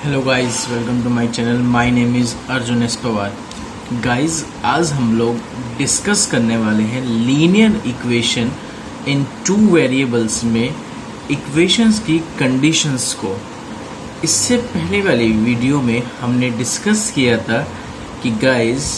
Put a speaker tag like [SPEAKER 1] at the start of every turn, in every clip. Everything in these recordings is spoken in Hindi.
[SPEAKER 1] Hello guys, welcome to my channel. My name is Arjun S Pawar. Guys, आज हम लोग डिस्कस करने वाले हैं linear equation in two variables में इक्वेशंस की कंडीशंस को। इससे पहले वाली वीडियो में हमने डिस्कस किया था कि गाइस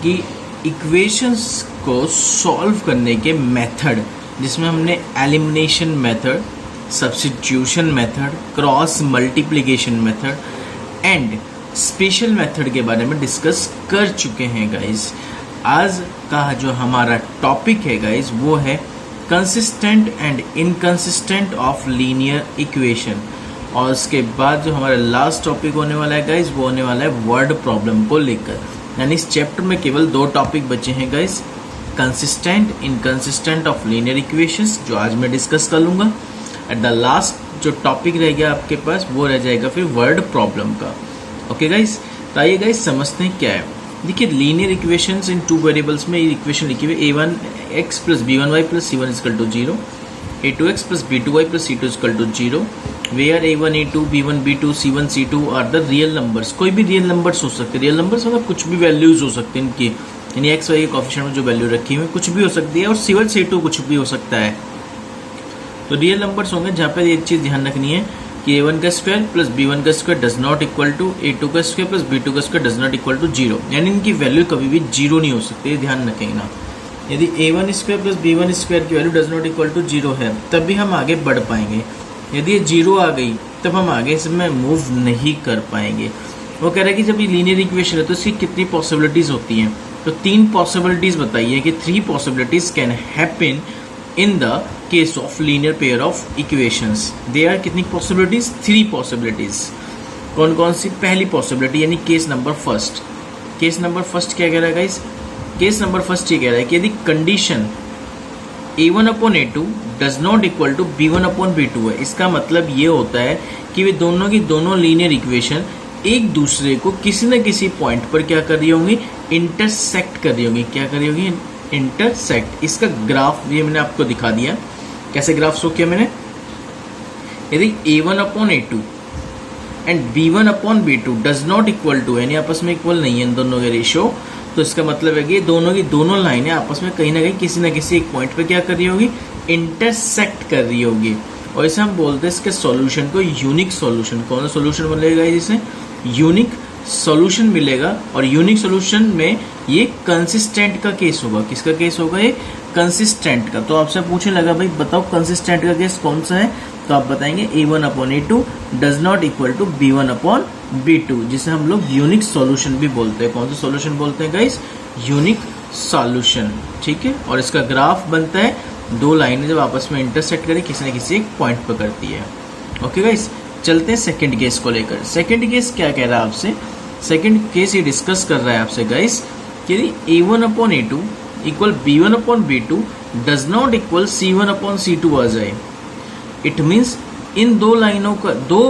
[SPEAKER 1] कि इक्वेशंस को सॉल्व करने के मेथड, जिसमें हमने elimination method, substitution method, cross multiplication method and special method के बारे में डिस्कस कर चुके हैं गाइस। आज का जो हमारा टॉपिक है गाइस वो है consistent and inconsistent of linear equation. और उसके बाद जो हमारा लास्ट टॉपिक होने वाला है गाइस वो होने वाला है वर्ड प्रॉब्लम को लेकर। यानी इस चैप्टर में केवल 2 टॉपिक बचे हैं guys, consistent, inconsistent of linear equations, जो आज मैं डिस्कस कर लूँगा। एट द लास्ट जो टॉपिक रह गया आपके पास वो रह जाएगा फिर वर्ड प्रॉब्लम का। ओके गाइस, तो आइए गाइस समझते हैं क्या है। देखिए, linear equations in two variables में इक्वेशन लिखी हुई a1x plus b1y plus c1 equal to 0, a2x plus b2y plus c2 equal to 0, where a1 a2 b1 b2 c1 c2 are the real numbers. कोई भी रियल नंबर्स हो सकते हैं। रियल नंबर्स मतलब कुछ भी वैल्यूज हो सकते हैं इनकी, यानी एक्स वाई के कोएफिशिएंट में जो वैल्यू रखी हुई कुछ भी हो सकती है, और c1 c2 कुछ भी हो सकता है। तो रियल नंबर्स होंगे जहाँ पे एक चीज़ ध्यान रखनी है कि a1 का स्क्वायर प्लस b1 का square does not equal to a2 का स्क्वायर प्लस b2 का square does not equal to 0, यानी इनकी वैल्यू कभी भी 0 नहीं हो सकती, ये ध्यान रखेंगे ना। यदि a1 square plus b1 square की value does not equal to 0 है तभी हम आगे बढ़ पाएंगे। यदि ये 0 आ गई तब हम आगे इसमें मूव नहीं कर पाएंगे। वो कह रहा है कि जब ये लीनियर इक्वेशन है तो इसकी कितनी पॉसिबिलिटीज़ होती हैं, तो 3 पॉसिबिलिटीज़ बताइए कि 3 possibilities can happen in the case of linear pair of equations. They are कितनी पॉसिबिलिटीज? 3 पॉसिबिलिटीज। कौन कौन सी? पहली पॉसिबिलिटी यानी case number first. Case number first क्या कह रहा है गाइस? केस नंबर फर्स्ट ये कह रहा है कि यदि condition a1 upon a2 does not equal to b1 upon b2 है, इसका मतलब ये होता है कि वे दोनों की दोनों लीनियर इक्वेशन एक दूसरे को किसी न किसी पॉइंट पर क्या कर रही होंगी? इंटरसेक्ट कर रही होंगी। क्या कर रही होंगी? इंटरसेक्ट। इसका ग्राफ ये मैंने आपको दिखा दिया। कैसे ग्राफ शो किया मैंने? यदि a1 upon a2 and b1 upon b2 does not equal to, यानी आपस में इक्वल नहीं है इन दोनों के रेशियो, तो इसका मतलब है कि दोनों की दोनों लाइनें आपस में कहीं ना कहीं किसी न किसी एक पॉइंट पे क्या कर रही होगी? इंटरसेक्ट कर रही होगी। और इसे हम बोलते हैं इसके सॉल्यूशन को यूनिक सॉल्यूशन। कौन सा सॉल्यूशन मिलेगा? जिसे यूनिक सॉल्यूशन मिलेगा। और यूनिक सॉल्यूशन में ये कंसिस्टेंट का केस होगा। किसका केस होगा? ये कंसिस्टेंट का। तो आपसे पूछने लगा भाई बताओ कंसिस्टेंट का केस कौन सा है, तो आप बताएंगे a1 upon a2 does not equal to b1 upon b2, जिसे हम लोग यूनिक सॉल्यूशन भी बोलते हैं। कौन सा सॉल्यूशन बोलते हैं गाइस? Unique solution. ठीक है। और इसका ग्राफ बनता है 2 लाइनें जब आपस में इंटरसेक्ट करें किसी न किसी एक पॉइंट पर करती है। ओके गाइस, चलते हैं सेकंड केस को लेकर। सेकंड केस क्या कह रहा है आपसे? सेकंड केस ये डिस्कस कर रहा है आपसे गाइस कि यदि a1 upon a2 equal b1 upon b2 does not equal c1 upon c2 आ जाए। इट मीन्स इन 2 लाइनों का 2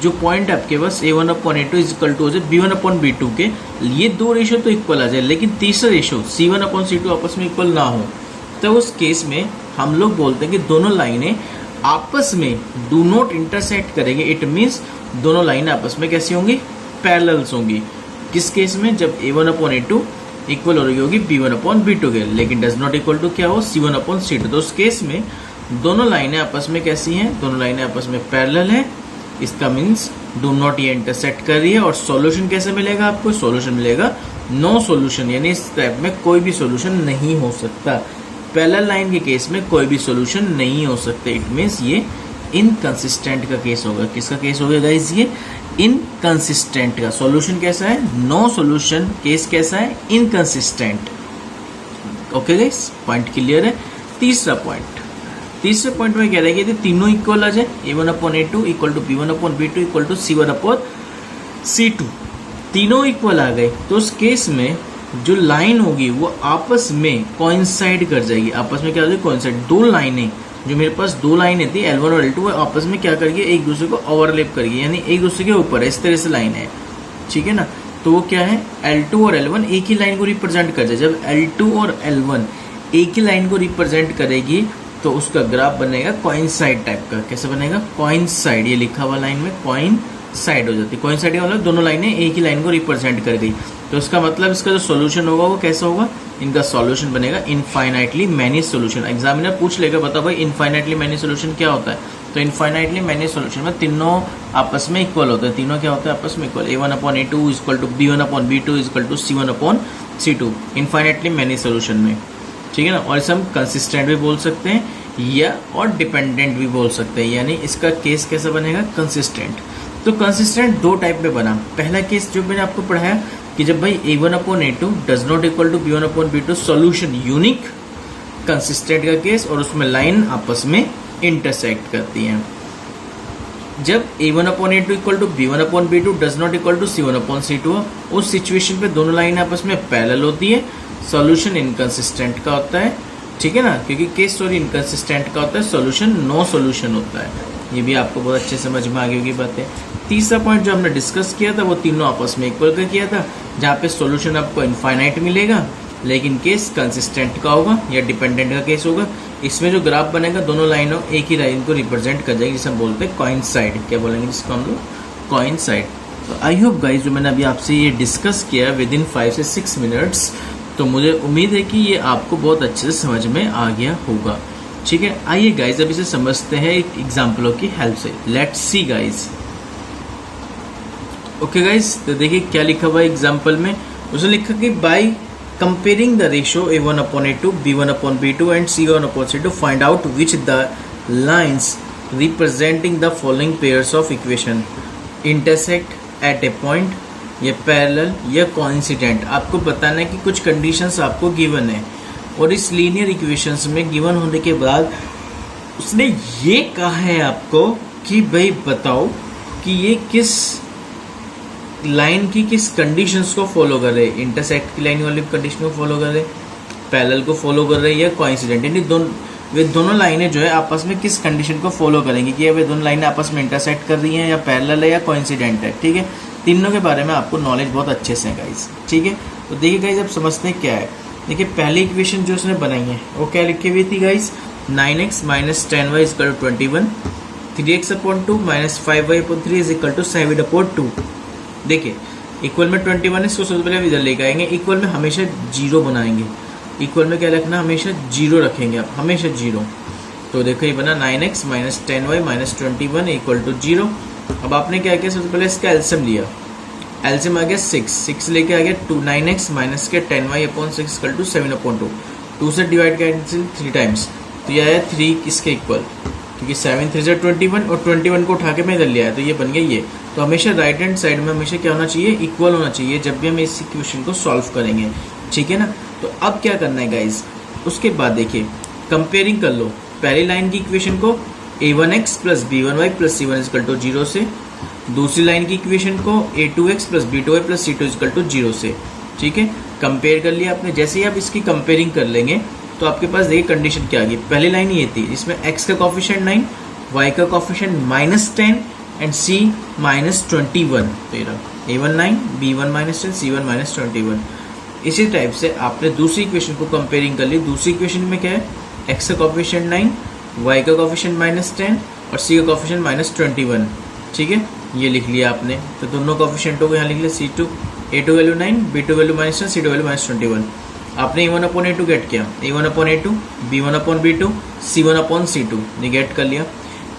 [SPEAKER 1] जो पॉइंट आपके पास a1 upon a2 is equal to हो जाए b1 अपॉन b2 के, ये 2 रेशियो तो इक्वल आ जाए, लेकिन तीसरा रेशियो c1 अपॉन c2 आपस में इक्वल ना हो, तो उस केस में हम लोग बोलते हैं कि दोनों लाइनें आपस में डू नॉट इंटरसेक्ट करेंगे। इट मीन्स दोनों लाइनें आपस में कैसी होंगी? पैरेलल्स होंगी। किस केस में? जब a1 अपॉन a2 इक्वल हो रही होगी b1 अपॉन b2 के, लेकिन डज नॉट इक्वल टू क्या हो? c1 upon c2। तो उस केस में दोनों लाइनें आपस में कैसी हैं? दोनों लाइनें आपस में पैरेलल हैं। इसका मीन्स डू नॉट ये इंटरसेक्ट कर रही है। और सॉल्यूशन कैसे मिलेगा आपको? सॉल्यूशन मिलेगा नो सॉल्यूशन, यानी इस टाइप में कोई भी सॉल्यूशन नहीं हो सकता। पैरेलल लाइन के केस में कोई भी सॉल्यूशन नहीं हो सकते। इट मीन्स ये इनकंसिस्टेंट का केस होगा। किसका केस होगा गाइस? ये इनकंसिस्टेंट का। सॉल्यूशन कैसा है? No solution. केस कैसा है? Inconsistent. Okay guys, point clear है। तीसरा पॉइंट में कह रहा है कि यदि तीनों इक्वल आ जाए, a1 upon a2 equal to b1 upon b2 equal to c1 upon c2, तीनों इक्वल आ गए, तो उस केस में जो लाइन होगी वो आपस में कोइंसाइड कर जाएगी। आपस में क्या हो जाएगी? कोइंसाइड। 2 लाइनें, जो मेरे पास 2 लाइनें थी L1 और L2, आपस में क्या करेगी? एक दूसरे को ओवरलैप करेगी, यानी एक दूसरे के ऊपर है। इस तरह से लाइन है, ठीक है ना। तो वो क्या है? L2 और L1 एक ही लाइन को रिप्रेजेंट कर जाए। जब L2 और L1 एक ही लाइन को रिप्रेजेंट करेगी तो उसका ग्राफ बनेगा कोइंसाइड टाइप का। कैसे बनेगा? कोइंसाइड। ये लिखा हुआ लाइन में कोइंसाइड साइड हो जाती है। कोइंसाइड का मतलब दोनों लाइनें एक ही लाइन को रिप्रेजेंट कर गई। तो इसका मतलब इसका जो सॉल्यूशन होगा वो कैसा होगा, इनका सॉल्यूशन बनेगा इनफाइनाइटली मैनी सॉल्यूशन। एग्जामिनर पूछ लेगा बताओ भाई इनफाइनाइटली मैनी सॉल्यूशन क्या होता है, तो इनफाइनाइटली मैनी सॉल्यूशन में तीनों आपस में इक्वल होते हैं। तीनों क्या होते हैं आपस में equal, a1/a2 equal to b1/b2 equal to c1/c2 infinitely many solution में, ठीक है ना। और इसे हम कंसिस्टेंट भी बोल सकते हैं या और डिपेंडेंट भी बोल सकते हैं, यानी इसका केस कैसा बनेगा, कंसिस्टेंट। तो कंसिस्टेंट दो टाइप में बना। पहला केस जो मैंने आपको पढ़ाया कि जब भाई a1/a2 does not equal to b1/b2 solution unique, consistent का केस, और उसमें लाइन आपस में इंटरसेक्ट करती हैं। जब a1/a2 equal to b1/b2 does not equal to c1/c2, उस सिचुएशन पे दोनों लाइन आपस में पैरेलल होती है, सॉल्यूशन इनकंसिस्टेंट का होता है, ठीक है ना, क्योंकि केस सॉरी इनकंसिस्टेंट का होता है, सॉल्यूशन नो सॉल्यूशन होता है। ये भी आपको बहुत अच्छे समझ में आ गई होगी बातें। तीसरा पॉइंट जो हमने डिस्कस किया था वो तीनों आपस में इक्वल का किया था, जहाँ पे सॉल्यूशन आपको इनफाइनाइट मिलेगा लेकिन केस कंसिस्टेंट का होगा या डिपेंडेंट का केस होगा। इसमें जो ग्राफ बनेगा दोनों लाइनों एक ही लाइन को रिप्रेजेंट कर जाएगी, जिसे हम बोलते हैं कोइंसाइड। क्या बोलेंगे जिसको हम लोग, कोइंसाइड। तो आई होप गाइज जो मैंने अभी आपसे ये डिस्कस किया विद इन 5 से 6 मिनट्स, तो मुझे उम्मीद है कि ये आपको बहुत अच्छे से समझ में आ गया होगा, ठीक है। आइए गाइज अब इसे समझते हैं एक एग्जाम्पलों की हेल्प से। Let's see guys. Okay guys, तो देखिए क्या लिखा हुआ है एग्जाम्पल में। उसने लिखा कि by comparing the ratio a1/a2 b1/b2 and c1/c2 find out which the lines representing the following pairs of equation intersect at A point, या पैरेलल या कोइंसिडेंट। आपको बताना है कि कुछ कंडीशंस आपको गिवन है, और इस लीनियर इक्वेशंस में गिवन होने के बाद उसने ये कहा है आपको कि भाई बताओ कि ये किस लाइन की किस कंडीशंस को फॉलो कर रहे, इंटरसेक्ट की लाइन वाली कंडीशन को फॉलो कर रहे, पैरेलल को फॉलो कर रहे या कोइंसिडेंट, यानी वे दोनों लाइनें जो है आपस में किस कंडीशन को फॉलो करेंगी, कि वे दोनों लाइनें आपस में इंटरसेक्ट कर रही हैं या पैरेलल है या कोइंसिडेंट है, ठीक है। तीनों के बारे में आपको नॉलेज बहुत अच्छे से है गाइज, ठीक है। तो देखिए गाइज अब समझते हैं क्या है। देखिए पहली इक्वेशन जो उसने बनाई है वो क्या लिखी हुई थी guys, 9x minus 10y is equal to 21, 3x/2 minus 5y/3 is equal to 7/2। देखिए इक्वल में 21 है, इसको सबसे पहले इधर लेके आएंगे, इक्वल में हमेशा जीरो बनाएंगे। इक्वल में क्या रखना, हमेशा जीरो रखेंगे आप, हमेशा जीरो। तो देखो ये बना 9x minus 10y minus 21 equal to 0। अब आपने क्या किया, सबसे पहले इसका एलसीएम लिया, एलसीएम आ गया 6 लेके आ गया 9x माइनस के 10y/6 इक्वल टू 7/2। 2 से डिवाइड कैंसिल 3 टाइम्स, तो ये आया 3 किसके इक्वल, क्योंकि 7 3 21 और 21 को उठा के मैं इधर ले आया, तो ये बन गया ये। तो हमेशा राइट हैंड साइड में हमेशा क्या होना चाहिए, इक्वल होना चाहिए जब भी हम इस इक्वेशन को सॉल्व करेंगे, ठीक है ना। तो अब क्या करना है गाइज, उसके बाद देखिए कंपेयरिंग कर लो पहली लाइन की इक्वेशन को a1x plus b1y plus c1 equal to 0 से, दूसरी लाइन की इक्वेशन को a2x plus b2y plus c2 equal to 0 से, ठीक है। कंपेयर कर लिया आपने। जैसे ही आप इसकी कंपेयरिंग कर लेंगे तो आपके पास देखिए कंडीशन क्या आ गई। पहली लाइन ये थी जिसमें x का कॉफिशिएंट 9, y का कॉफिशिएंट -10 एंड c -21, तो ये रहा a1 9 b1 -10 c1 -21। इसी टाइप से आपने दूसरी इक्वेशन को कंपेयरिंग कर ली। दूसरी इक्वेशन में क्या है, x का कॉफिशिएंट 9, y का कॉफिशिएंट -10 और c का कॉफिशिएंट -21, ठीक है। ये लिख लिया आपने, तो दोनों कॉफिशिएंटों को यहाँ लिख लिया c2, a2 value 9, b2 value -10, c2 value -21। आपने a1/a2 गेट किया, a1/a2 b1/b2 c1/c2 ये गेट कर लिया।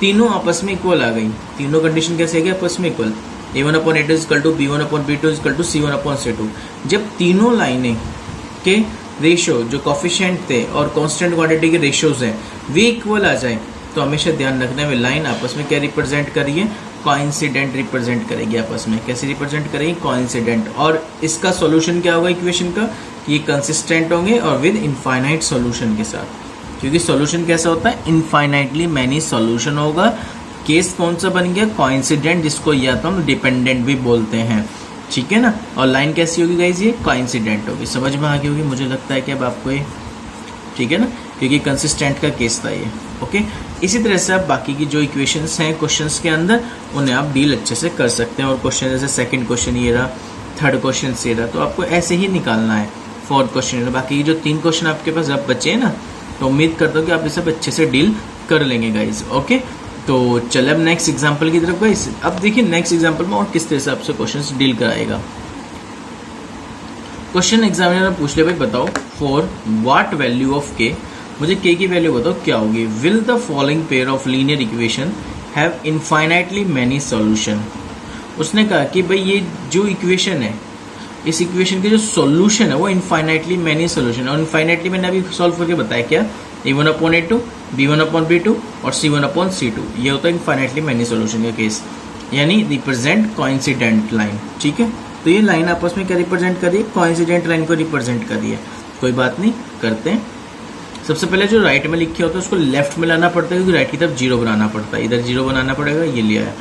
[SPEAKER 1] तीनों आपस में इक्वल आ गई, तीनों कंडीशन कैसे आ गई आपस में equal, a1/a2 equal to b1/b2 equal to c1/c2। जब तीनों लाइनें के रेशियो जो कॉफिशिएंट थे और कांस्टेंट क्वांटिटी के रेशियोज हैं वे इक्वल आ जाए, तो हमेशा ध्यान रखना है लाइन आपस में क्या रिप्रेजेंट करिए, कोइंसिडेंट रिप्रेजेंट करेगी आपस में। कैसे रिप्रेजेंट करेगी, कोइंसिडेंट। और इसका सॉल्यूशन क्या होगा इक्वेशन का, कि ये कंसिस्टेंट होंगे और विद इनफाइनाइट सॉल्यूशन के साथ, क्योंकि सॉल्यूशन कैसा होता है, इनफाइनाइटली मैनी सॉल्यूशन होगा। केस कौन सा बन गया, कोइंसिडेंट, जिसको या तो हम डिपेंडेंट भी बोलते हैं, ठीक है ना। और लाइन कैसी होगी गाइज, ये कोइंसिडेंट होगी। समझ में आ गई होगी मुझे लगता है कि अब आपको ये, ठीक है ना, क्योंकि कंसिस्टेंट का केस था ये, ओके। इसी तरह से आप बाकी की जो इक्वेशंस हैं क्वेश्चंस के अंदर उन्हें आप डील अच्छे से कर सकते हैं। और क्वेश्चन जैसे सेकंड क्वेश्चन ये रहा, थर्ड क्वेश्चन ये रहा, तो आपको ऐसे ही निकालना है। फोर्थ क्वेश्चन, बाकी जो 3 क्वेश्चन आपके पास अब बचे हैं ना, तो उम्मीद करता हूँ कि आप ये सब अच्छे से डील कर लेंगे गाइज, ओके। तो चले अब नेक्स्ट एग्जाम्पल की तरफ गाइस। अब देखिए नेक्स्ट एग्जाम्पल में और किस तरह से आपसे क्वेश्चन डील कराएगा। क्वेश्चन एग्जामिनर पूछ ले भाई बताओ फॉर व्हाट वैल्यू ऑफ के, मुझे के की वैल्यू बताओ क्या होगी। Will the following pair of linear equation have infinitely many solution. उसने कहा कि भाई ये जो इक्वेशन है, इस इक्वेशन के जो सॉल्यूशन है वो इनफाइनाइटली मैनी सॉल्यूशन है। और इनफाइनाइटली मैंने अभी सॉल्व करके बताया क्या, a1/a2, b1/b2 और c1/c2, ये होता है इनफाइनाइटली मैनी सॉल्यूशन का केस, यानी रिप्रेजेंट कोइंसिडेंट लाइन। ठीक है, तो ये लाइन आपस में क्या रिप्रेजेंट कर रही है, कोइंसिडेंट लाइन को रिप्रेजेंट कर रही है। कोई बात नहीं, करते हैं। सबसे पहले जो राइट में लिखे होता है उसको लेफ्ट में लाना पड़ता है, क्योंकि राइट की तरफ जीरो बनाना पड़ता है। इधर जीरो बनाना पड़ेगा, ये लिया है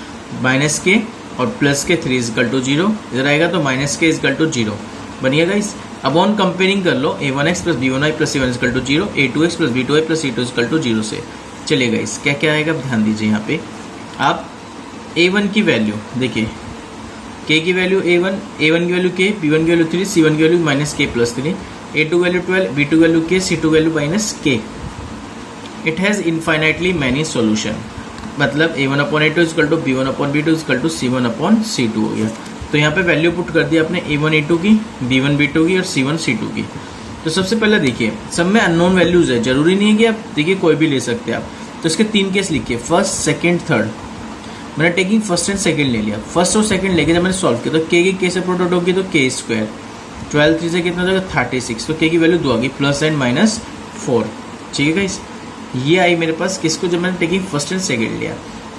[SPEAKER 1] माइनस के और प्लस के 3 = 0, इधर आएगा तो माइनस के = 0 बनिए गाइस। अब ऑन कंपेयरिंग कर लो a1x + b1y + c1 = 0, a2x + b2y + c2 = 0 से। चलिए गाइस क्या क्या आएगा ध्यान दीजिए। यहाँ पे आप a1 की वैल्यू देखिए, k की वैल्यू a1 की वैल्यू k, b1 की वैल्यू 3, c1 की value -k + 3, a2 value 12, b2 value k, c2 value -k। It has infinitely many solution, मतलब a1/a2 = b1/b2 = c1/c2 हो गया। तो यहाँ पे वैल्यू पुट कर दिया आपने a1 a2 की, b1 b2 की और c1 c2 की। तो सबसे पहले देखिए सब में अननोन वैल्यूज है, जरूरी नहीं है कि आप देखिए कोई भी ले सकते हैं आप। तो इसके 3 केस लिखिए, फर्स्ट सेकंड थर्ड। मैंने टेकिंग फर्स्ट एंड सेकंड ले लिया। फर्स्ट और सेकंड लेके जब मैंने सॉल्व किया तो k की k से प्रोडक्ट होगी तो k², 12 3 से कितना हो जाएगा 36, तो k की वैल्यू 2 आ गई, प्लस एंड माइनस 4। ठीक है गाइस, ये आई मेरे पास किसको, जब मैंने टेकिंग फर्स्ट एंड सेकंड लिया।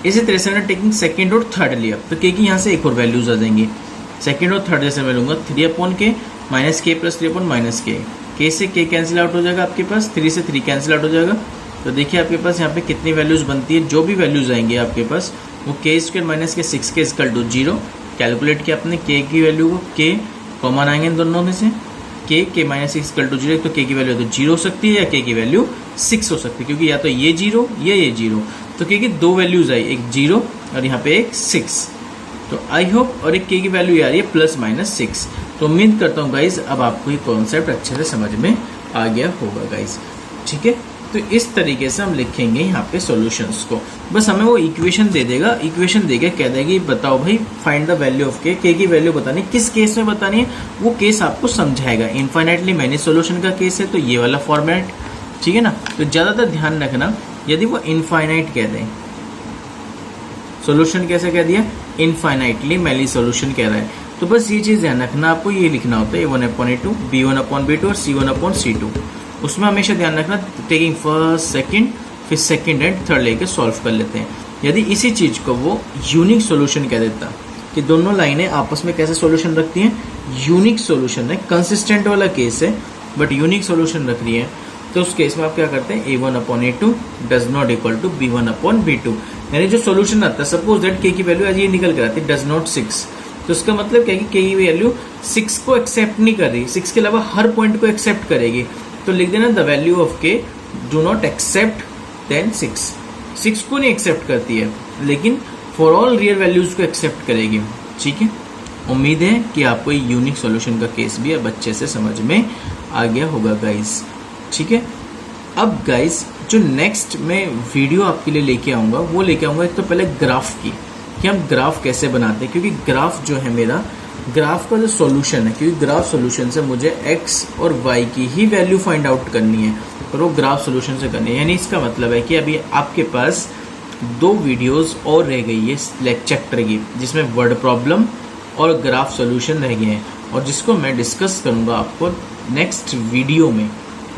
[SPEAKER 1] इसी तरह से मैंने टेकिंग सेकंड और थर्ड लिया तो k की यहाँ से एक और वैल्यूज आ जाएंगी। सेकंड और थर्ड जैसे मैं लूंगा 3/k -k + 3/-k, k से k कैंसिल आउट हो जाएगा आपके पास, 3 से 3 कैंसिल आउट हो जाएगा। तो देखिए आपके पास यहाँ पे कितनी वैल्यूज बनती है, जो भी वैल्यूज आएंगे आपके पास वो k² -k 6k = 0 कैलकुलेट किया अपने। k की वैल्यू को k कॉमन आएंगे इन दोनों में से, k -6 = 0, तो k की वैल्यू तो 0 हो सकती है या k की वैल्यू 6 हो सकती है, क्योंकि या तो ये 0 या ये 0। तो k की 2 वैल्यूज आई, एक 0 और यहाँ पे एक 6। तो आई होप, और एक k की वैल्यू आ रही है +-6। तो उम्मीद करता हूँ गाइज अब आपको ये कॉन्सेप्ट अच्छे से समझ में आ गया होगा गाइज। ठीक है, तो इस तरीके से हम लिखेंगे यहाँ पे सॉल्यूशंस को। बस हमें वो इक्वेशन दे देगा, इक्वेशन देके कह देगी बताओ भाई find the value of k, k की वैल्यू बतानी, किस केस में बतानी है वो केस आपको समझाएगा। इनफाइनाइटली मैनी सॉल्यूशन का केस है तो ये वाला फॉर्मेट, ठीक है ना। तो ज्यादातर ध्यान रखना, यदि वो इनफाइनाइट कह दें, सॉल्यूशन कैसे कह दिया, इनफाइनाइटली मैनी सॉल्यूशन कह रहा है, तो बस ये चीज ध्यान रखना आपको, ये लिखना होता है a1/a2, b1/b2 और c1/c2। उसमें हमेशा ध्यान रखना टेकिंग फर्स्ट सेकंड, फिर सेकंड एंड थर्ड लेके सॉल्व कर लेते हैं। यदि इसी चीज को वो यूनिक सॉल्यूशन कह देता कि दोनों लाइनें आपस में कैसे सॉल्यूशन रखती हैं, यूनिक सॉल्यूशन है, कंसिस्टेंट वाला केस है बट यूनिक सॉल्यूशन रख रही है, तो उस केस में आप क्या करते हैं a1/a2 does not equal to b1/b2। यानी जो सॉल्यूशन आता है, सपोज दैट k की वैल्यू आज ये निकल कर आती है डज नॉट 6, तो उसका मतलब क्या है कि k की वैल्यू 6 को एक्सेप्ट नहीं कर रही, 6 के अलावा हर पॉइंट को एक्सेप्ट करेगी। तो लिख देना the value of k do not accept then 6 को नहीं एक्सेप्ट करती है लेकिन फॉर ऑल रियल वैल्यूज को एक्सेप्ट करेगी। ठीक है, उम्मीद है कि आपको यूनिक सॉल्यूशन का केस भी अब अच्छे से समझ में आ गया होगा गाइस। ठीक है, अब गाइस जो नेक्स्ट मैं वीडियो आपके लिए लेके आऊंगा वो लेके आऊंगा एक तो पहले ग्राफ की, कि हम ग्राफ कैसे बनाते हैं, क्योंकि ग्राफ जो है मेरा, ग्राफ का जो सॉल्यूशन है, क्योंकि ग्राफ सॉल्यूशन से मुझे x और y की ही वैल्यू फाइंड आउट करनी है और वो ग्राफ सॉल्यूशन से करनी है। यानी इसका मतलब है कि अभी आपके पास 2 वीडियोस और रह गई है लेक्चर चैप्टर की, जिसमें वर्ड प्रॉब्लम और ग्राफ सॉल्यूशन रह गए हैं, और जिसको मैं डिस्कस करूंगा आपको नेक्स्ट वीडियो में,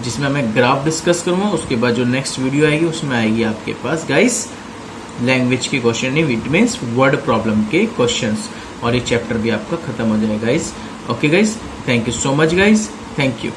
[SPEAKER 1] जिसमें मैं ग्राफ डिस्कस करूंगा। उसके बाद जो नेक्स्ट वीडियो आएगी उसमें आएगी आपके पास गाइस लैंग्वेज के question, it means word problem के क्वेश्चंस, और ये चैप्टर भी आपका खत्म हो जाएगा guys. Okay guys, thank you so much guys, thank you.